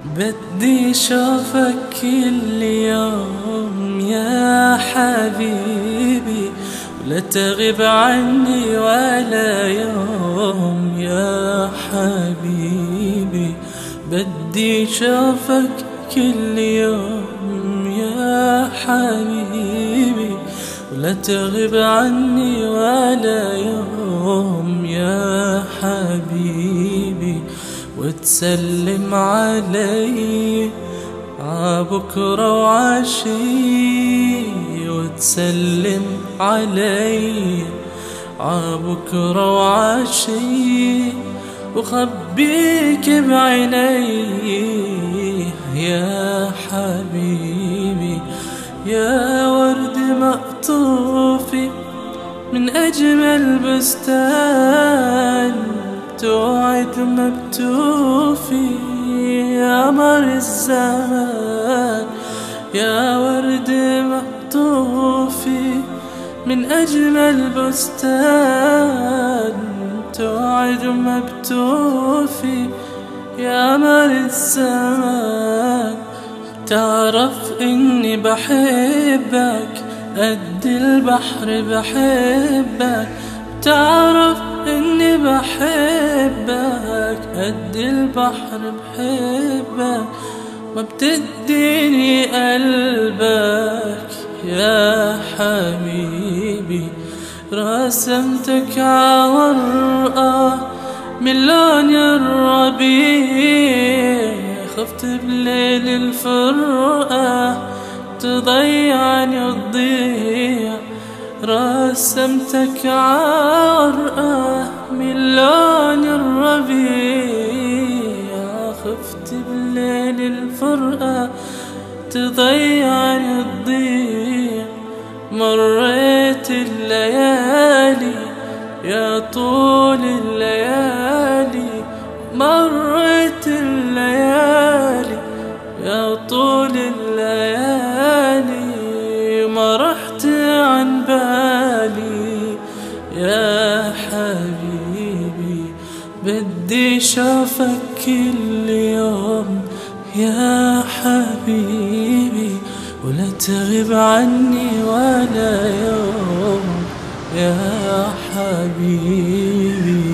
بدي شوفك كل يوم يا حبيبي، ولا تغيب عني ولا يوم يا حبيبي. بدي شوفك كل يوم يا حبيبي، ولا تغيب عني ولا يوم يا حبيبي. وتسلم علي عبكرة وعشي، وتسلم علي عبكرة وعشي، وخبيك بعيني يا حبيبي. يا ورد مقطوفي من أجمل بستان، توعد ما بتوفي يا مر الزمان. يا ورد مقطوفي من أجمل بستان، توعد ما بتوفي يا مر الزمان. تعرف إني بحبك قد البحر بحبك، تعرف إني بحبك قد البحر بحبك. ما بتديني قلبك يا حبيبي، رسمتك عورقة من لون الربيع. خفت بليل الفرقة تضيعني وتضيع، رسمتك عورقة من لون الربيع. خفت بليل الفرقة تضيعني وتضيع. مريت الليالي يا طول الليالي، مريت الليالي يا طول الليالي. ما رحت عن بالي يا حبيبي. بدي شوفك كل يوم يا حبيبي، ولا تغيب عني ولا يوم يا حبيبي.